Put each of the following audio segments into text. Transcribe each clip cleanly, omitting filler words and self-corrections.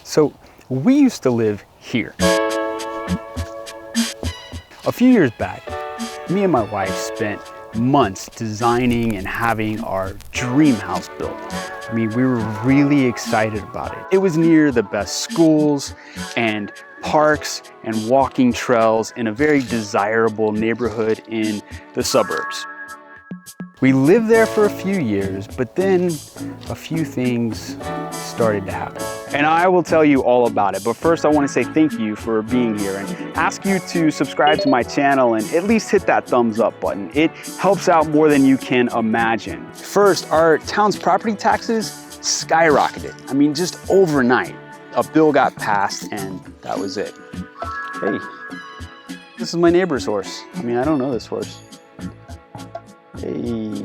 So we used to live here. A few years back, me and my wife spent months designing and having our dream house built. I mean, we were really excited about it. It was near the best schools and parks and walking trails in a very desirable neighborhood in the suburbs. We lived there for a few years, but then a few things started to happen. And I will tell you all about it, but first I want to say thank you for being here and ask you to subscribe to my channel and at least hit that thumbs up button. It helps out more than you can imagine. First, our town's property taxes skyrocketed. I mean, just overnight. A bill got passed and that was it. Hey, this is my neighbor's horse. I mean, I don't know this horse. Hey,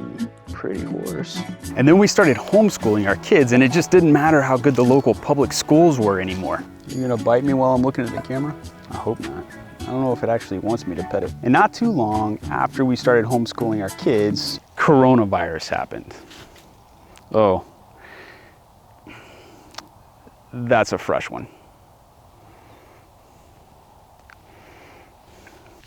pretty horse. And then we started homeschooling our kids, and it just didn't matter how good the local public schools were anymore. You're gonna bite me while I'm looking at the camera? I hope not. I don't know if it actually wants me to pet it. And not too long after we started homeschooling our kids, coronavirus happened. Oh, that's a fresh one.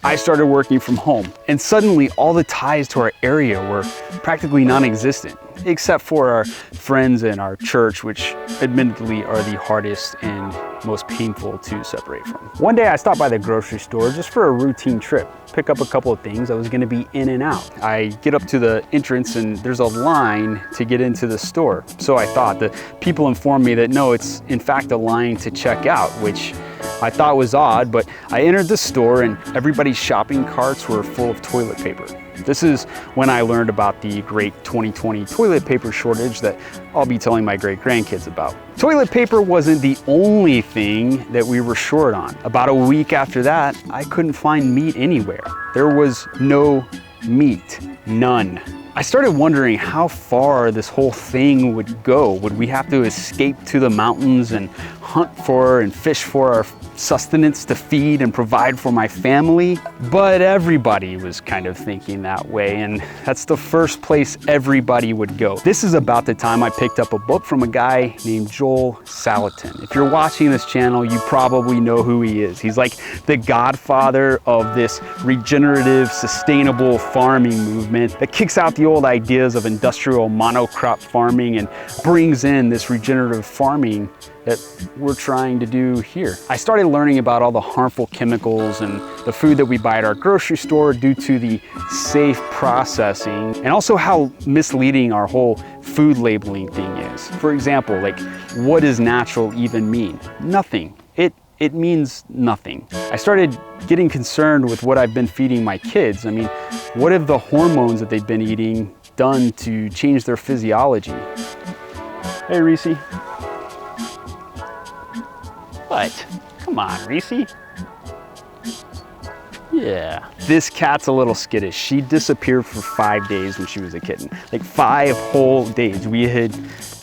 I started working from home, and suddenly all the ties to our area were practically non-existent, except for our friends and our church, which admittedly are the hardest and most painful to separate from. One day I stopped by the grocery store just for a routine trip, pick up a couple of things I was gonna be in and out. I get up to the entrance and there's a line to get into the store. So I thought. The people informed me that no, it's in fact a line to check out, which I thought was odd, but I entered the store and everybody's shopping carts were full of toilet paper. This is when I learned about the great 2020 toilet paper shortage that I'll be telling my great-grandkids about. Toilet paper wasn't the only thing that we were short on. About a week after that, I couldn't find meat anywhere. There was no meat, none. I started wondering how far this whole thing would go. Would we have to escape to the mountains and hunt for and fish for our sustenance to feed and provide for my family? But everybody was kind of thinking that way, and that's the first place everybody would go. This is about the time I picked up a book from a guy named Joel Salatin. If you're watching this channel, you probably know who he is. He's like the godfather of this regenerative, sustainable farming movement that kicks out the old ideas of industrial monocrop farming and brings in this regenerative farming that we're trying to do here. I started learning about all the harmful chemicals and the food that we buy at our grocery store due to the safe processing, and also how misleading our whole food labeling thing is. For example, like, what does natural even mean? Nothing. It means nothing. I started getting concerned with what I've been feeding my kids. I mean, what have the hormones that they've been eating done to change their physiology? Hey, Reese. What? Come on, Reese. Yeah. This cat's a little skittish. She disappeared for 5 days when she was a kitten. Like 5 whole days. We had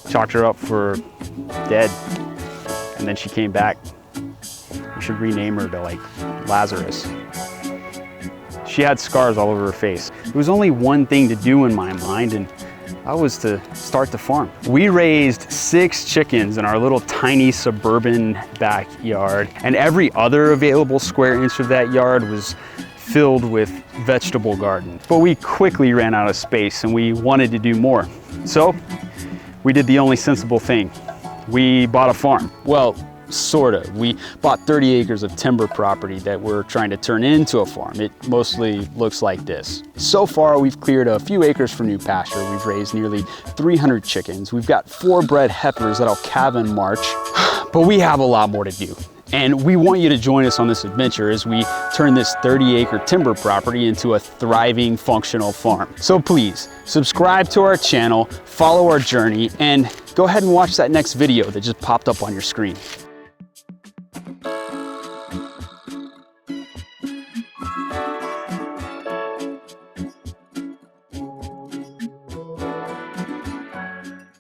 chalked her up for dead. And then she came back. We should rename her to like Lazarus. She had scars all over her face. There was only one thing to do in my mind, and that was to start the farm. We raised 6 chickens in our little tiny suburban backyard, and every other available square inch of that yard was filled with vegetable garden. But we quickly ran out of space and we wanted to do more. So we did the only sensible thing. We bought a farm. Well, sort of. We bought 30 acres of timber property that we're trying to turn into a farm. It mostly looks like this. So far, we've cleared a few acres for new pasture. We've raised nearly 300 chickens. We've got 4 bred heifers that'll calve in March, but we have a lot more to do. And we want you to join us on this adventure as we turn this 30-acre timber property into a thriving, functional farm. So please, subscribe to our channel, follow our journey, and go ahead and watch that next video that just popped up on your screen.